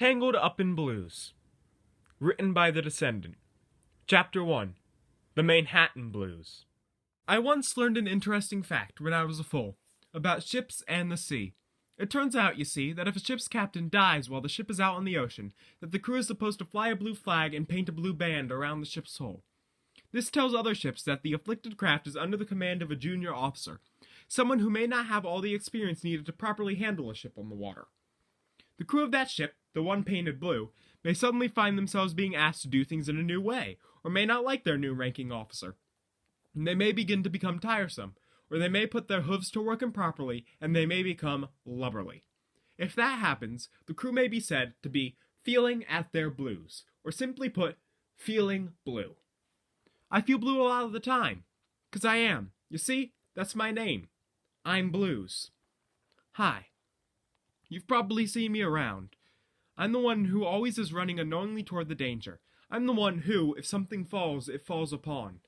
Tangled Up in Blues. Written by the Descendant. Chapter 1. The Manhattan Blues. I once learned an interesting fact when I was a fool, about ships and the sea. It turns out, you see, that if a ship's captain dies while the ship is out on the ocean, that the crew is supposed to fly a blue flag and paint a blue band around the ship's hull. This tells other ships that the afflicted craft is under the command of a junior officer, someone who may not have all the experience needed to properly handle a ship on the water. The crew of that ship, the one painted blue, may suddenly find themselves being asked to do things in a new way, or may not like their new ranking officer. And they may begin to become tiresome, or they may put their hooves to work improperly, and they may become lubberly. If that happens, the crew may be said to be feeling at their blues, or simply put, feeling blue. I feel blue a lot of the time, 'cause I am. You see, that's my name. I'm Blues. Hi. You've probably seen me around. I'm the one who always is running unknowingly toward the danger. I'm the one who, if something falls, it falls upon.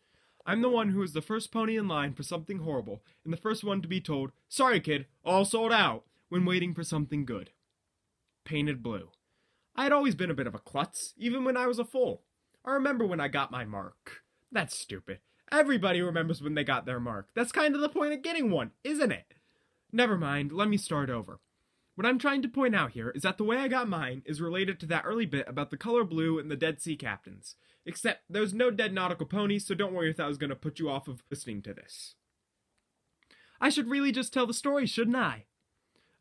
I'm the one who is the first pony in line for something horrible, and the first one to be told, "Sorry kid, all sold out," when waiting for something good. Painted blue. I had always been a bit of a klutz, even when I was a fool. I remember when I got my mark. That's stupid. Everybody remembers when they got their mark. That's kind of the point of getting one, isn't it? Never mind, let me start over. What I'm trying to point out here is that the way I got mine is related to that early bit about the color blue and the dead sea captains. Except there's no dead nautical ponies, so don't worry if that was going to put you off of listening to this. I should really just tell the story, shouldn't I?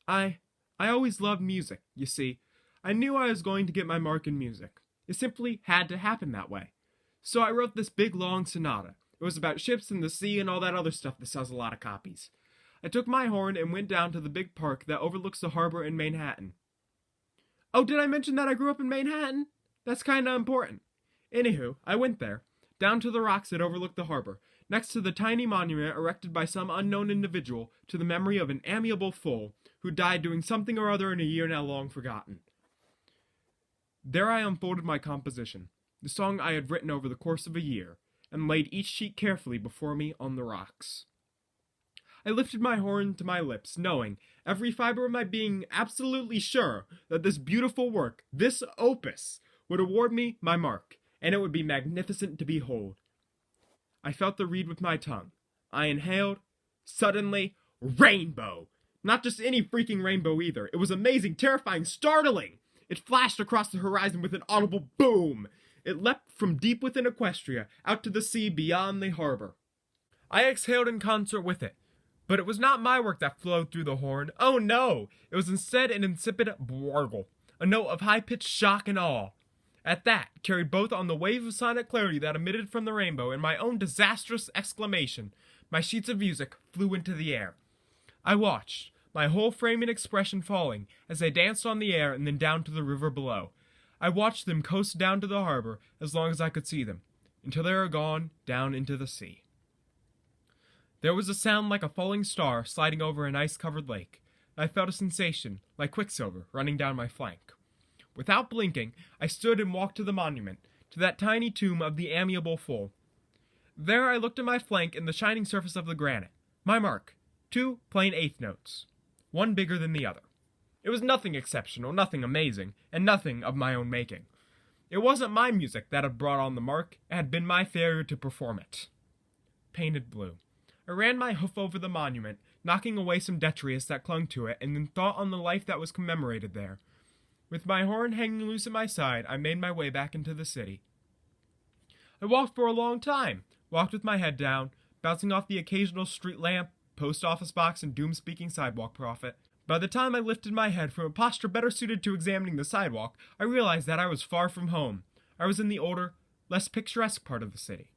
I always loved music, you see. I knew I was going to get my mark in music. It simply had to happen that way. So I wrote this big long sonata. It was about ships and the sea and all that other stuff that sells a lot of copies. I took my horn and went down to the big park that overlooks the harbor in Manhattan. Oh, did I mention that I grew up in Manhattan? That's kinda important. Anywho, I went there, down to the rocks that overlook the harbor, next to the tiny monument erected by some unknown individual to the memory of an amiable fool who died doing something or other in a year now long forgotten. There I unfolded my composition, the song I had written over the course of a year, and laid each sheet carefully before me on the rocks. I lifted my horn to my lips, knowing, every fiber of my being absolutely sure, that this beautiful work, this opus, would award me my mark, and it would be magnificent to behold. I felt the reed with my tongue. I inhaled. Suddenly, rainbow! Not just any freaking rainbow either. It was amazing, terrifying, startling! It flashed across the horizon with an audible boom. It leapt from deep within Equestria, out to the sea beyond the harbor. I exhaled in concert with it. But it was not my work that flowed through the horn. Oh no! It was instead an insipid wargle, a note of high-pitched shock and awe. At that, carried both on the wave of sonic clarity that emitted from the rainbow and my own disastrous exclamation, my sheets of music flew into the air. I watched, my whole frame and expression falling, as they danced on the air and then down to the river below. I watched them coast down to the harbor as long as I could see them, until they were gone down into the sea. There was a sound like a falling star sliding over an ice-covered lake. I felt a sensation, like quicksilver, running down my flank. Without blinking, I stood and walked to the monument, to that tiny tomb of the amiable fool. There I looked at my flank and the shining surface of the granite. My mark. 2 plain eighth notes. One bigger than the other. It was nothing exceptional, nothing amazing, and nothing of my own making. It wasn't my music that had brought on the mark, it had been my failure to perform it. Painted blue. I ran my hoof over the monument, knocking away some detritus that clung to it, and then thought on the life that was commemorated there. With my horn hanging loose at my side, I made my way back into the city. I walked for a long time, walked with my head down, bouncing off the occasional street lamp, post office box, and doom-speaking sidewalk prophet. By the time I lifted my head from a posture better suited to examining the sidewalk, I realized that I was far from home. I was in the older, less picturesque part of the city.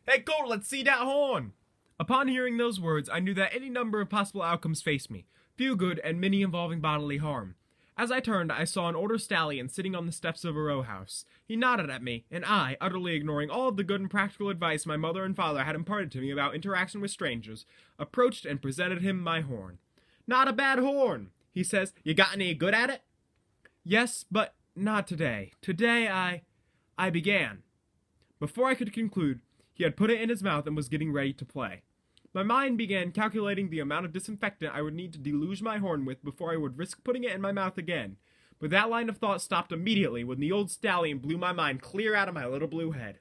Hey, Cole, let's see that horn! Upon hearing those words, I knew that any number of possible outcomes faced me, few good and many involving bodily harm. As I turned, I saw an older stallion sitting on the steps of a row house. He nodded at me, and I, utterly ignoring all of the good and practical advice my mother and father had imparted to me about interaction with strangers, approached and presented him my horn. Not a bad horn, he says. You got any good at it? Yes, but not today. Today I began. Before I could conclude, he had put it in his mouth and was getting ready to play. My mind began calculating the amount of disinfectant I would need to deluge my horn with before I would risk putting it in my mouth again. but that line of thought stopped immediately when the old stallion blew my mind clear out of my little blue head.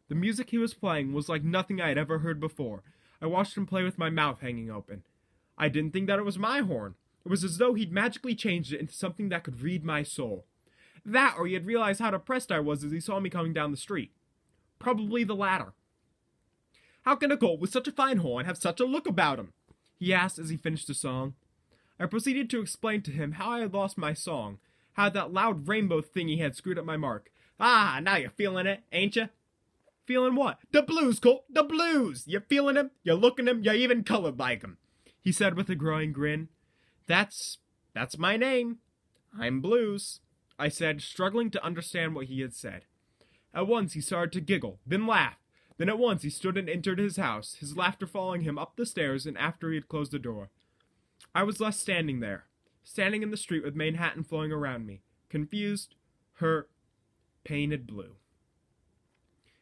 The music he was playing was like nothing I had ever heard before. I watched him play with my mouth hanging open. I didn't think that it was my horn. It was as though he'd magically changed it into something that could read my soul. That, or he had realized how depressed I was as he saw me coming down the street. Probably the latter. "How can a colt with such a fine horn have such a look about him?" he asked as he finished the song. I proceeded to explain to him how I had lost my song, how that loud rainbow thingy had screwed up my mark. "Ah, now you're feeling it, ain't you?" "Feeling what?" "The blues, Colt, the blues! You're feeling 'em, you're looking 'em, you're even colored like 'em," he said with a growing grin. That's my name. I'm Blues," I said, struggling to understand what he had said. At once he started to giggle, then laugh. Then at once he stood and entered his house, his laughter following him up the stairs and after he had closed the door. I was left standing there, standing in the street with Manhattan flowing around me, confused, hurt, painted blue.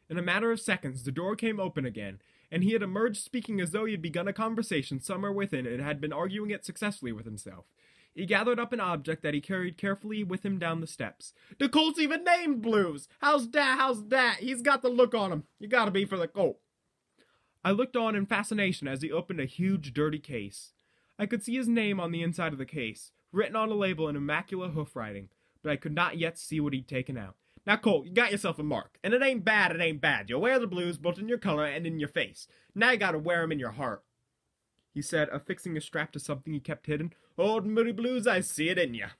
In a matter of seconds, the door came open again, and he had emerged speaking as though he had begun a conversation somewhere within and had been arguing it successfully with himself. He gathered up an object that he carried carefully with him down the steps. "The colt's even named Blues! How's that? He's got the look on him. You gotta be for the colt." I looked on in fascination as he opened a huge, dirty case. I could see his name on the inside of the case, written on a label in immaculate hoof writing, but I could not yet see what he'd taken out. "Now, Colt, you got yourself a mark, and it ain't bad. You wear the blues both in your color and in your face. Now you gotta wear 'em in your heart," he said, affixing a strap to something he kept hidden. "Old Moody Blues, I see it in ya."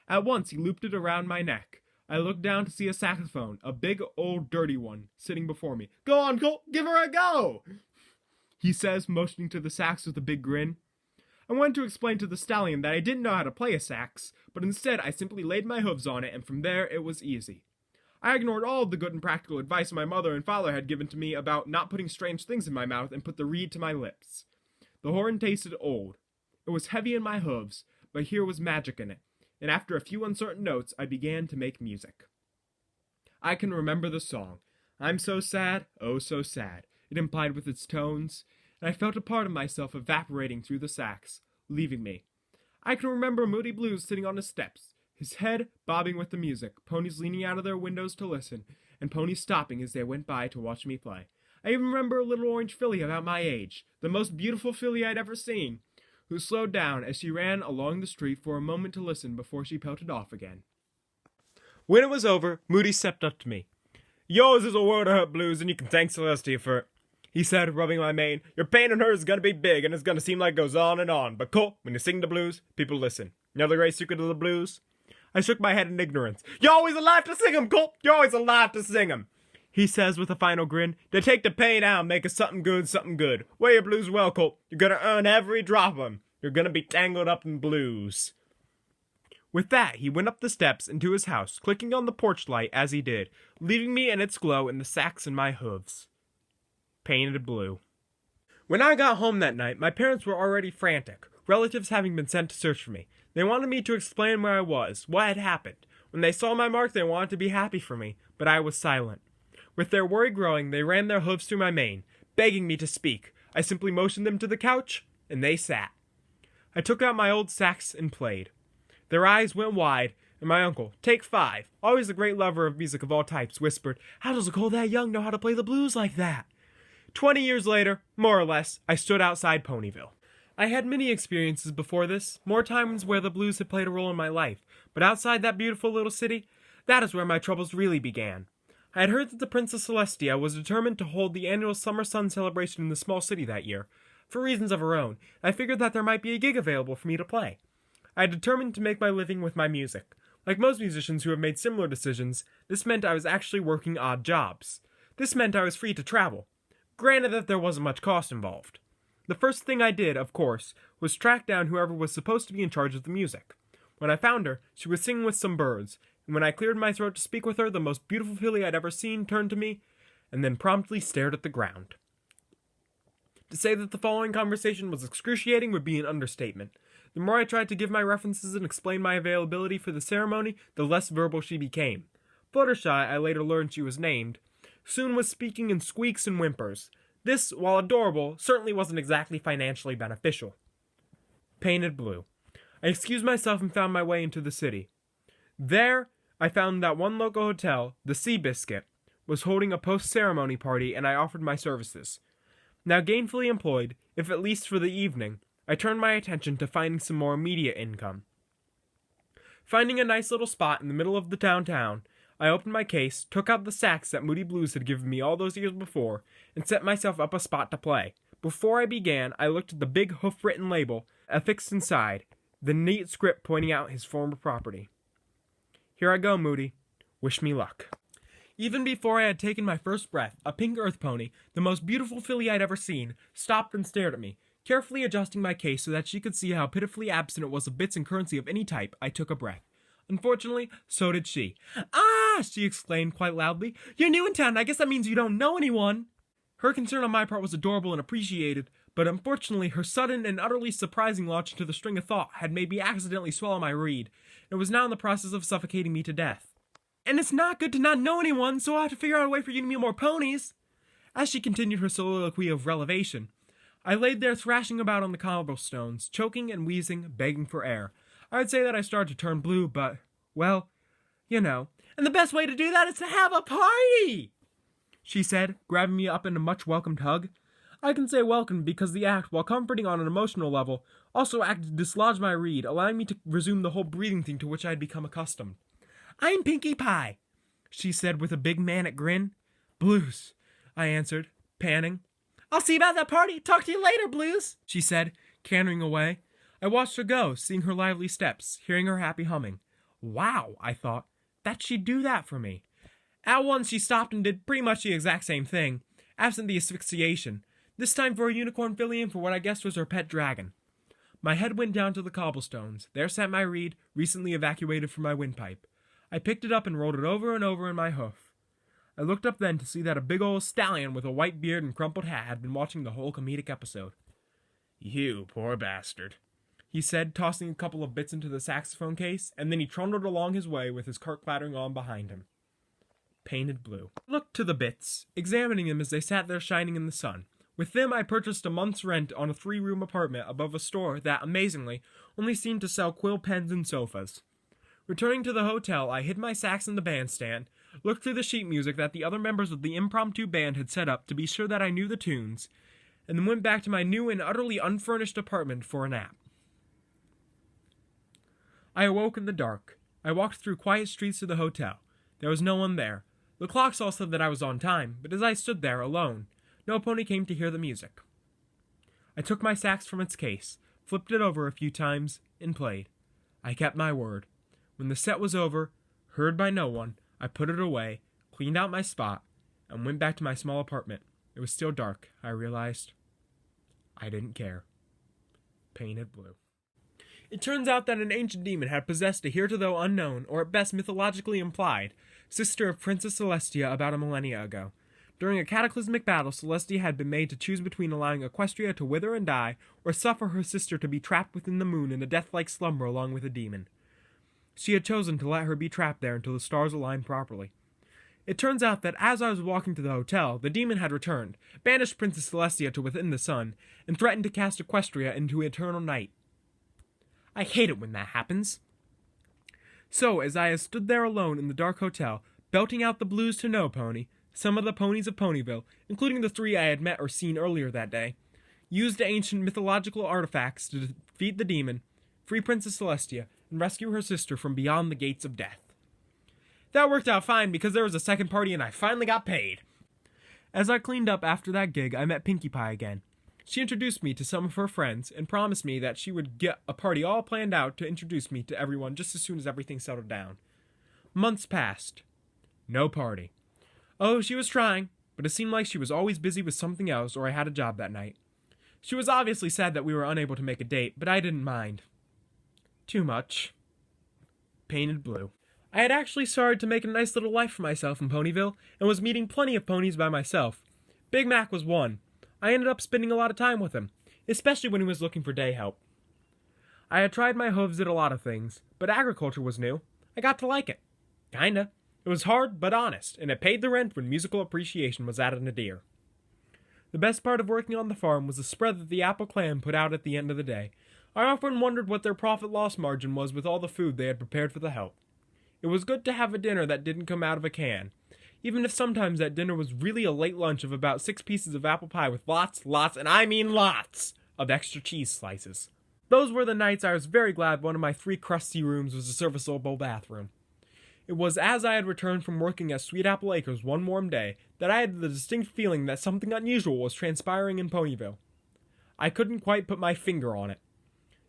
At once he looped it around my neck. I looked down to see a saxophone, a big, old, dirty one, sitting before me. "Go on, Colt, give her a go," he says, motioning to the sax with a big grin. I wanted to explain to the stallion that I didn't know how to play a sax, but instead I simply laid my hooves on it, and from there it was easy. I ignored all of the good and practical advice my mother and father had given to me about not putting strange things in my mouth and put the reed to my lips. The horn tasted old. It was heavy in my hooves, but here was magic in it, and after a few uncertain notes, I began to make music. I can remember the song, "I'm so sad, oh so sad," it implied with its tones, and I felt a part of myself evaporating through the sax, leaving me. I can remember Moody Blues sitting on the steps, his head bobbing with the music, ponies leaning out of their windows to listen, and ponies stopping as they went by to watch me play. I even remember a little orange filly about my age, the most beautiful filly I'd ever seen, who slowed down as she ran along the street for a moment to listen before she pelted off again. When it was over, Moody stepped up to me. "Yours is a world of hurt, Blues, and you can thank Celestia for it," he said, rubbing my mane. "Your pain in her is gonna be big, and it's gonna seem like it goes on and on, but Colt, when you sing the blues, people listen. You know the great secret of the blues?" I shook my head in ignorance. "You're always alive to sing 'em, Colt! You're always alive to sing 'em!" he says with a final grin. "They take the pain out and make it something good. Wear your blues well, Colt. You're gonna earn every drop of 'em. You're gonna be tangled up in blues." With that, he went up the steps into his house, clicking on the porch light as he did, leaving me in its glow and the sax in my hooves. Painted blue. When I got home that night, my parents were already frantic, relatives having been sent to search for me. They wanted me to explain where I was, what had happened. When they saw my mark, they wanted to be happy for me, but I was silent. With their worry growing, they ran their hooves through my mane, begging me to speak. I simply motioned them to the couch, and they sat. I took out my old sax and played. Their eyes went wide, and my uncle, Take 5, always a great lover of music of all types, whispered, "How does a colt that young know how to play the blues like that?" 20 years later, more or less, I stood outside Ponyville. I had many experiences before this, more times where the blues had played a role in my life, but outside that beautiful little city, that is where my troubles really began. I had heard that the Princess Celestia was determined to hold the annual Summer Sun celebration in the small city that year. For reasons of her own, I figured that there might be a gig available for me to play. I had determined to make my living with my music. Like most musicians who have made similar decisions, this meant I was actually working odd jobs. This meant I was free to travel. Granted that there wasn't much cost involved. The first thing I did, of course, was track down whoever was supposed to be in charge of the music. When I found her, she was singing with some birds, and when I cleared my throat to speak with her, the most beautiful filly I'd ever seen turned to me, and then promptly stared at the ground. To say that the following conversation was excruciating would be an understatement. The more I tried to give my references and explain my availability for the ceremony, the less verbal she became. Fluttershy, I later learned she was named, soon was speaking in squeaks and whimpers. This, while adorable, certainly wasn't exactly financially beneficial. Painted blue. I excused myself and found my way into the city. There, I found that one local hotel, the Seabiscuit, was holding a post-ceremony party, and I offered my services. Now gainfully employed, if at least for the evening, I turned my attention to finding some more immediate income. Finding a nice little spot in the middle of the downtown, I opened my case, took out the sax that Moody Blues had given me all those years before, and set myself up a spot to play. Before I began, I looked at the big hoof-written label affixed inside, the neat script pointing out his former property. Here I go, Moody. Wish me luck. Even before I had taken my first breath, a pink earth pony, the most beautiful filly I'd ever seen, stopped and stared at me. Carefully adjusting my case so that she could see how pitifully absent it was of bits and currency of any type, I took a breath. Unfortunately, so did she. "Ah!" she exclaimed quite loudly. "You're new in town. I guess that means you don't know anyone." Her concern on my part was adorable and appreciated, but unfortunately her sudden and utterly surprising launch into the string of thought had made me accidentally swallow my reed, and was now in the process of suffocating me to death. "And it's not good to not know anyone, so I'll have to figure out a way for you to meet more ponies." As she continued her soliloquy of relevation, I laid there thrashing about on the cobblestones, choking and wheezing, begging for air. I would say that I started to turn blue, but, well, you know. "And the best way to do that is to have a party," she said, grabbing me up in a much-welcomed hug. I can say welcomed because the act, while comforting on an emotional level, also acted to dislodge my reed, allowing me to resume the whole breathing thing to which I had become accustomed. "I'm Pinkie Pie," she said with a big manic grin. "Blues," I answered, panting. "I'll see you about that party. Talk to you later, Blues," she said, cantering away. I watched her go, seeing her lively steps, hearing her happy humming. Wow, I thought, that she'd do that for me. At once she stopped and did pretty much the exact same thing, absent the asphyxiation, this time for a unicorn filly and for what I guessed was her pet dragon. My head went down to the cobblestones. There sat my reed, recently evacuated from my windpipe. I picked it up and rolled it over and over in my hoof. I looked up then to see that a big old stallion with a white beard and crumpled hat had been watching the whole comedic episode. "You poor bastard," he said, tossing a couple of bits into the saxophone case, and then he trundled along his way with his cart clattering on behind him. Painted blue. I looked to the bits, examining them as they sat there shining in the sun. With them I purchased a month's rent on a 3-room apartment above a store that, amazingly, only seemed to sell quill pens and sofas. Returning to the hotel, I hid my sax in the bandstand, looked through the sheet music that the other members of the impromptu band had set up to be sure that I knew the tunes, and then went back to my new and utterly unfurnished apartment for a nap. I awoke in the dark. I walked through quiet streets to the hotel. There was no one there. The clocks all said that I was on time, but as I stood there, alone, no pony came to hear the music. I took my sax from its case, flipped it over a few times, and played. I kept my word. When the set was over, heard by no one, I put it away, cleaned out my spot, and went back to my small apartment. It was still dark, I realized. I didn't care. Painted blue. It turns out that an ancient demon had possessed a hitherto unknown, or at best mythologically implied, sister of Princess Celestia about a millennia ago. During a cataclysmic battle, Celestia had been made to choose between allowing Equestria to wither and die, or suffer her sister to be trapped within the moon in a death-like slumber along with a demon. She had chosen to let her be trapped there until the stars aligned properly. It turns out that as I was walking to the hotel, the demon had returned, banished Princess Celestia to within the sun, and threatened to cast Equestria into eternal night. I hate it when that happens. So, as I stood there alone in the dark hotel, belting out the blues to no pony, some of the ponies of Ponyville, including the 3 I had met or seen earlier that day, used ancient mythological artifacts to defeat the demon, free Princess Celestia, and rescue her sister from beyond the gates of death. That worked out fine because there was a second party and I finally got paid. As I cleaned up after that gig, I met Pinkie Pie again. She introduced me to some of her friends and promised me that she would get a party all planned out to introduce me to everyone just as soon as everything settled down. Months passed. No party. Oh, she was trying, but it seemed like she was always busy with something else or I had a job that night. She was obviously sad that we were unable to make a date, but I didn't mind. Too much. Painted blue. I had actually started to make a nice little life for myself in Ponyville and was meeting plenty of ponies by myself. Big Mac was one. I ended up spending a lot of time with him, especially when he was looking for day help. I had tried my hooves at a lot of things, but agriculture was new. I got to like it. Kinda. It was hard, but honest, and it paid the rent when musical appreciation was at a nadir. The best part of working on the farm was the spread that the apple clan put out at the end of the day. I often wondered what their profit-loss margin was with all the food they had prepared for the help. It was good to have a dinner that didn't come out of a can, even if sometimes that dinner was really a late lunch of about 6 pieces of apple pie with lots, and I mean lots, of extra cheese slices. Those were the nights I was very glad one of my 3 crusty rooms was a serviceable bathroom. It was as I had returned from working at Sweet Apple Acres one warm day that I had the distinct feeling that something unusual was transpiring in Ponyville. I couldn't quite put my finger on it.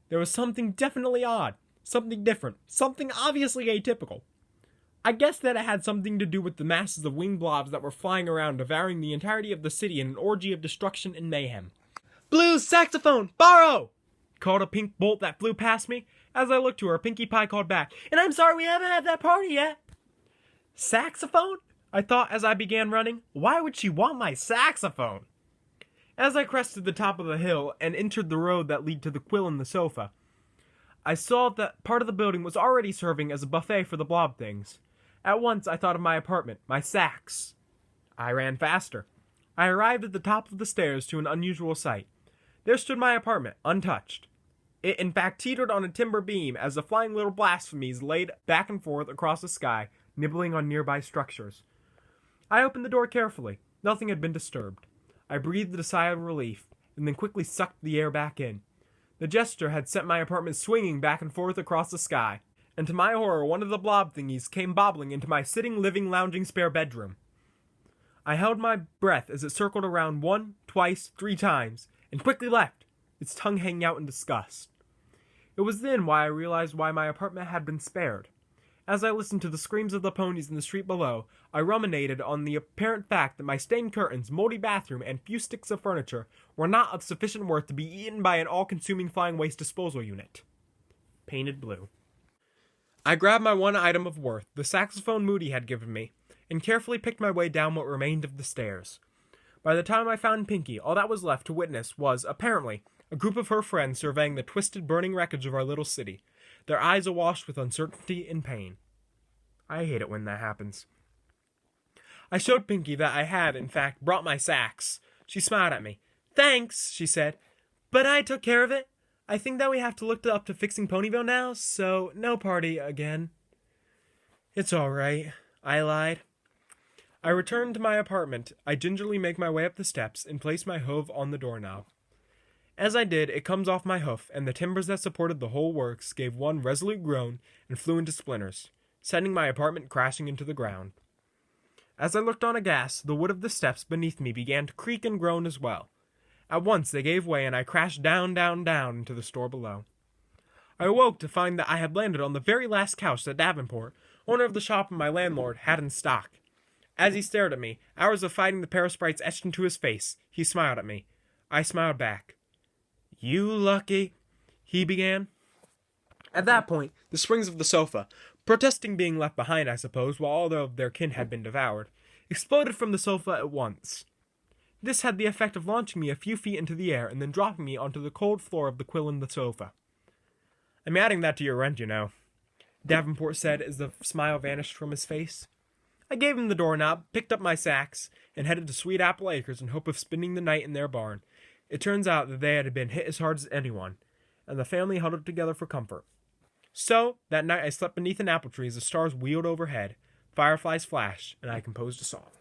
There was something definitely odd, something different, something obviously atypical. I guess that it had something to do with the masses of winged blobs that were flying around, devouring the entirety of the city in an orgy of destruction and mayhem. "Blues saxophone, borrow!" called a pink bolt that flew past me. As I looked to her, Pinkie Pie called back, "And I'm sorry we haven't had that party yet." Saxophone? I thought as I began running. Why would she want my saxophone? As I crested the top of the hill and entered the road that led to the Quill and the Sofa, I saw that part of the building was already serving as a buffet for the blob things. At once I thought of my apartment, my sax. I ran faster. I arrived at the top of the stairs to an unusual sight. There stood my apartment, untouched. It in fact teetered on a timber beam as the flying little blasphemies laid back and forth across the sky, nibbling on nearby structures. I opened the door carefully. Nothing had been disturbed. I breathed a sigh of relief, and then quickly sucked the air back in. The gesture had sent my apartment swinging back and forth across the sky, and to my horror one of the blob thingies came bobbling into my sitting, living, lounging spare bedroom. I held my breath as it circled around 1, 2, 3 times, and quickly left, its tongue hanging out in disgust. It was then I realized why my apartment had been spared. As I listened to the screams of the ponies in the street below, I ruminated on the apparent fact that my stained curtains, moldy bathroom, and few sticks of furniture were not of sufficient worth to be eaten by an all-consuming flying waste disposal unit. Painted blue. I grabbed my one item of worth, the saxophone Moody had given me, and carefully picked my way down what remained of the stairs. By the time I found Pinkie, all that was left to witness was, apparently, a group of her friends surveying the twisted, burning wreckage of our little city, their eyes awash with uncertainty and pain. I hate it when that happens. I showed Pinkie that I had, in fact, brought my sax. She smiled at me. "Thanks," she said, "but I took care of it. I think that we have to look up to fixing Ponyville now, so no party again." "It's all right," I lied. I returned to my apartment. I gingerly make my way up the steps and place my hoof on the doorknob. As I did, it comes off my hoof, and the timbers that supported the whole works gave one resolute groan and flew into splinters, sending my apartment crashing into the ground. As I looked on aghast, the wood of the steps beneath me began to creak and groan as well. At once they gave way, and I crashed down into the store below. I awoke to find that I had landed on the very last couch that Davenport, owner of the shop and my landlord, had in stock. As he stared at me, hours of fighting the parasprites etched into his face, he smiled at me. I smiled back. "You lucky," he began. At that point, the springs of the sofa, protesting being left behind, I suppose, while all of their kin had been devoured, exploded from the sofa at once. This had the effect of launching me a few feet into the air and then dropping me onto the cold floor of the Quill and the Sofa. "I'm adding that to your rent, you know," Davenport said as the smile vanished from his face. I gave him the doorknob, picked up my sacks, and headed to Sweet Apple Acres in hope of spending the night in their barn. It turns out that they had been hit as hard as anyone, and the family huddled together for comfort. So, that night I slept beneath an apple tree as the stars wheeled overhead, fireflies flashed, and I composed a song.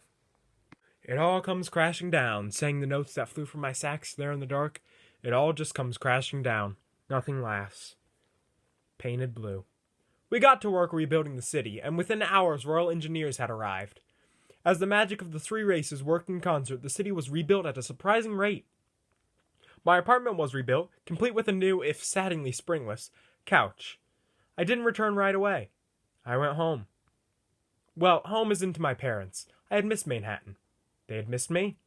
"It all comes crashing down," sang the notes that flew from my sax there in the dark. "It all just comes crashing down. Nothing lasts." Painted blue. We got to work rebuilding the city, and within hours Royal Engineers had arrived. As the magic of the 3 races worked in concert, the city was rebuilt at a surprising rate. My apartment was rebuilt, complete with a new, if saddeningly springless, couch. I didn't return right away. I went home. Well, home isn't to my parents. I had missed Manhattan. They had missed me.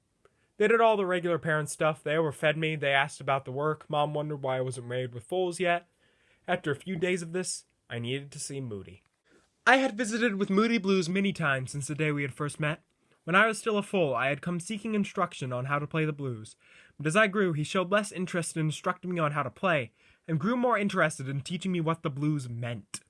They did all the regular parent stuff. They overfed me. They asked about the work. Mom wondered why I wasn't married with foals yet. After a few days of this, I needed to see Moody. I had visited with Moody Blues many times since the day we had first met. When I was still a foal, I had come seeking instruction on how to play the blues, but as I grew, he showed less interest in instructing me on how to play, and grew more interested in teaching me what the blues meant.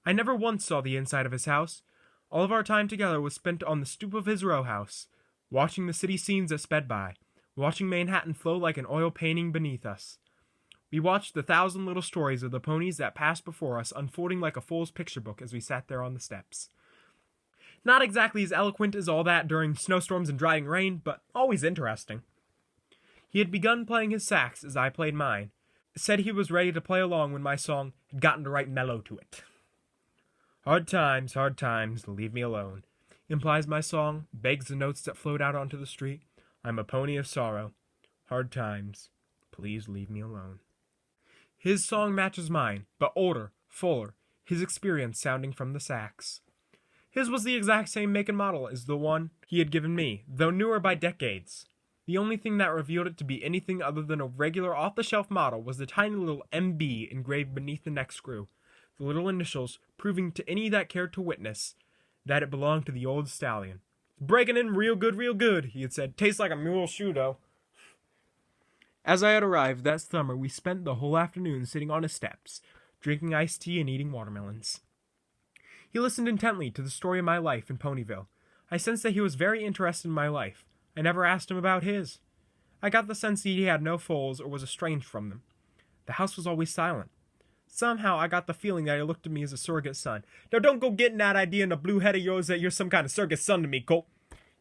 I never once saw the inside of his house. All of our time together was spent on the stoop of his row house, watching the city scenes that sped by, watching Manhattan flow like an oil painting beneath us. We watched the 1,000 little stories of the ponies that passed before us unfolding like a fool's picture book as we sat there on the steps. Not exactly as eloquent as all that during snowstorms and driving rain, but always interesting. He had begun playing his sax as I played mine, said he was ready to play along when my song had gotten the right mellow to it. Hard times, leave me alone, implies my song, begs the notes that float out onto the street. I'm a pony of sorrow. Hard times, please leave me alone. His song matches mine, but older, fuller, his experience sounding from the sax. His was the exact same make and model as the one he had given me, though newer by decades. The only thing that revealed it to be anything other than a regular off-the-shelf model was the tiny little MB engraved beneath the neck screw, the little initials proving to any that cared to witness that it belonged to the old stallion. "Breaking in real good," he had said. "Tastes like a mule shoe, though." As I had arrived that summer, we spent the whole afternoon sitting on his steps, drinking iced tea and eating watermelons. He listened intently to the story of my life in Ponyville. I sensed that he was very interested in my life. I never asked him about his. I got the sense that he had no foals or was estranged from them. The house was always silent. Somehow I got the feeling that he looked at me as a surrogate son. "Now don't go getting that idea in the blue head of yours that you're some kind of surrogate son to me, Colt,"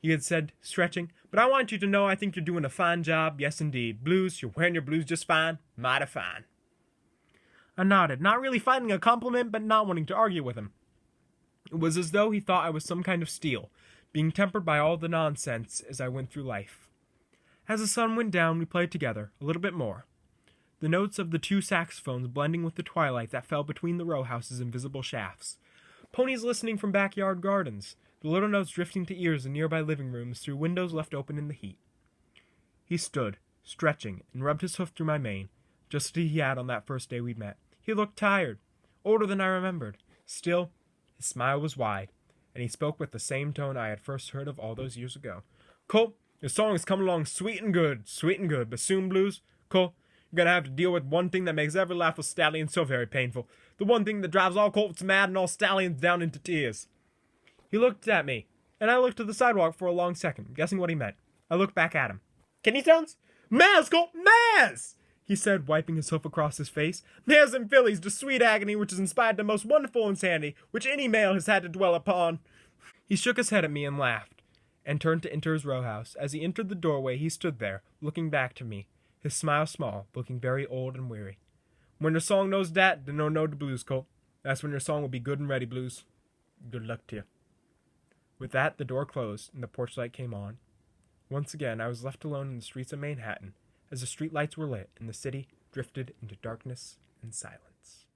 he had said, stretching. "But I want you to know I think you're doing a fine job, yes indeed. Blues, you're wearing your blues just fine, mighty fine." I nodded, not really finding a compliment, but not wanting to argue with him. It was as though he thought I was some kind of steel, being tempered by all the nonsense as I went through life. As the sun went down, we played together, a little bit more. The notes of the two saxophones blending with the twilight that fell between the row house's invisible shafts. Ponies listening from backyard gardens, the little notes drifting to ears in nearby living rooms through windows left open in the heat. He stood, stretching, and rubbed his hoof through my mane, just as he had on that first day we'd met. He looked tired, older than I remembered. Still, his smile was wide, and he spoke with the same tone I had first heard of all those years ago. "Colt, your song has come along sweet and good, but soon, Blues, Colt, you're going to have to deal with one thing that makes every laughful stallion so very painful. The one thing that drives all colts mad and all stallions down into tears." He looked at me, and I looked at the sidewalk for a long second, guessing what he meant. I looked back at him. "Kidney stones?" "Mares, Colt, mares!" he said, wiping his hoof across his face. "Mares and fillies, the sweet agony which has inspired the most wonderful insanity which any male has had to dwell upon." He shook his head at me and laughed, and turned to enter his row house. As he entered the doorway, he stood there, looking back to me, his smile small, looking very old and weary. "When your song knows that, then know the blues, Colt. That's when your song will be good and ready, Blues. Good luck to you." With that, the door closed, and the porch light came on. Once again, I was left alone in the streets of Manhattan, as the street lights were lit, and the city drifted into darkness and silence.